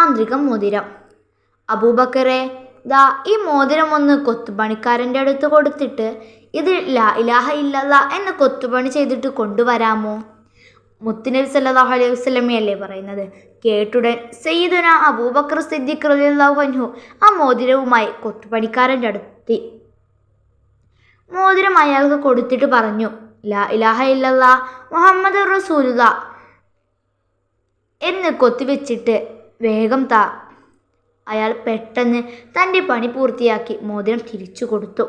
മാന്ത്രിക മോതിരം. അബൂബക്കറെ, ദാ ഈ മോതിരം ഒന്ന് കൊത്തുപണിക്കാരൻ്റെ അടുത്ത് കൊടുത്തിട്ട് ഇത് ലാ ഇലാഹ ഇല്ലല്ലാ എന്ന കൊത്തുപണി ചെയ്തിട്ട് കൊണ്ടുവരാമോ? മുത്തുനബി സല്ലല്ലാഹു അലൈഹി വസല്ലമയല്ലേ പറയുന്നത്. കേട്ടുടൻ സയ്യിദുന അബൂബക്കർ സിദ്ദീഖ് റളിയല്ലാഹു അൻഹു ആ മോതിരവുമായി കൊത്തുപണിക്കാരൻ്റെ അടുത്തെത്തി. മോതിരം അയാൾക്ക് കൊടുത്തിട്ട് പറഞ്ഞു, ലാ ഇലാഹ ഇല്ലല്ലാ മുഹമ്മദ് റസൂലുള്ളാ എന്ന് കൊത്തിവെച്ചിട്ട് വേഗം താ. അയാൾ പെട്ടെന്ന് തൻ്റെ പണി പൂർത്തിയാക്കി മോതിരം തിരിച്ചു കൊടുത്തു.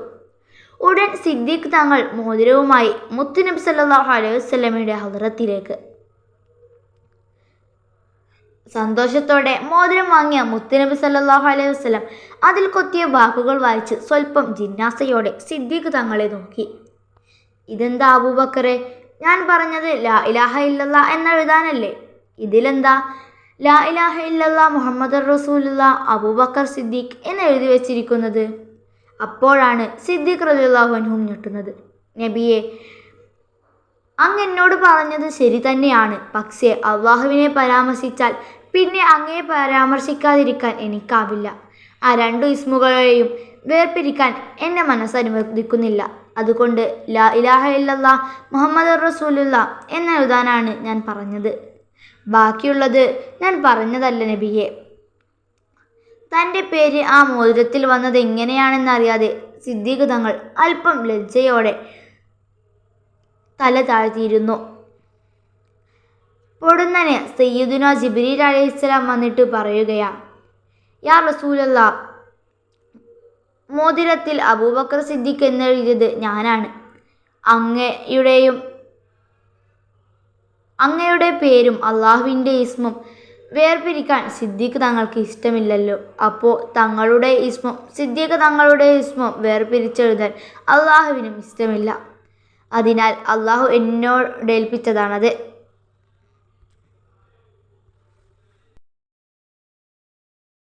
ഉടൻ സിദ്ദീഖ് തങ്ങൾ മോതിരവുമായി മുത്തുനബി സല്ലല്ലാഹു അലൈഹി വസല്ലമയുടെ ഹളറത്തിലേക്ക്. സന്തോഷത്തോടെ മോതിരം വാങ്ങിയ മുത്തുനബി സല്ലല്ലാഹു അലൈഹി വസല്ലം അതിൽ കൊത്തിയ വാക്കുകൾ വായിച്ച് സ്വല്പം ജിജ്ഞാസയോടെ സിദ്ദീഖ് തങ്ങളെ നോക്കി. ഇതെന്താ അബൂബക്കറെ, ഞാൻ പറഞ്ഞത് ലാ ഇലാഹ ഇല്ലല്ലാ എന്നെഴുതാനല്ലേ? ഇതിലെന്താ ലാ ഇലാഹ ഇല്ലല്ലാ മുഹമ്മദ് റസൂലുള്ളാ അബൂബക്കർ സിദ്ദീഖ് എന്ന് എഴുതി വെച്ചിരിക്കുന്നത്? അപ്പോഴാണ് സിദ്ദീഖ് റളിയല്ലാഹു അൻഹു ഞെട്ടുന്നത്. നബിയെ, അങ്ങ് എന്നോട് പറഞ്ഞത് ശരി തന്നെയാണ്. പക്ഷേ അള്ളാഹുവിനെ പരാമർശിച്ചാൽ പിന്നെ അങ്ങയെ പരാമർശിക്കാതിരിക്കാൻ എനിക്കാവില്ല. ആ രണ്ടു ഇസ്മുകളെയും വേർപിരിക്കാൻ എൻ്റെ മനസ്സനുവദിക്കുന്നില്ല. അതുകൊണ്ട് ലാ ഇലാഹ ഇല്ലല്ലാ മുഹമ്മദ് റസൂലുള്ളാ എന്നെഴുതാനാണ് ഞാൻ പറഞ്ഞത്. ബാക്കിയുള്ളത് ഞാൻ പറഞ്ഞതല്ല നബിയെ. തൻ്റെ പേര് ആ മോതിരത്തിൽ വന്നത് എങ്ങനെയാണെന്നറിയാതെ സിദ്ദീഖ് തങ്ങൾ അല്പം ലജ്ജയോടെ തല താഴ്ത്തിയിരുന്നു. പൊടുന്നനെ സയ്യിദുനാ ജിബ്രീൽ അലൈഹിസ്സലാം വന്നിട്ട് പറയുകയാ, യാ റസൂലല്ലാ, മോതിരത്തിൽ അബൂബക്കർ സിദ്ദീഖ് എന്നെഴുതിയത് ഞാനാണ്. അങ്ങയുടെ പേരും അള്ളാഹുവിൻ്റെ ഇസ്മും വേർപിരിക്കാൻ സിദ്ദീഖ് തങ്ങൾക്ക് ഇഷ്ടമില്ലല്ലോ. അപ്പോൾ തങ്ങളുടെ ഇസ്മും സിദ്ദീഖ് തങ്ങളുടെ ഇസ്മും വേർപിരിച്ചെഴുതാൻ അള്ളാഹുവിനും ഇഷ്ടമില്ല. അതിനാൽ അള്ളാഹു എന്നോടേൽപ്പിച്ചതാണത്.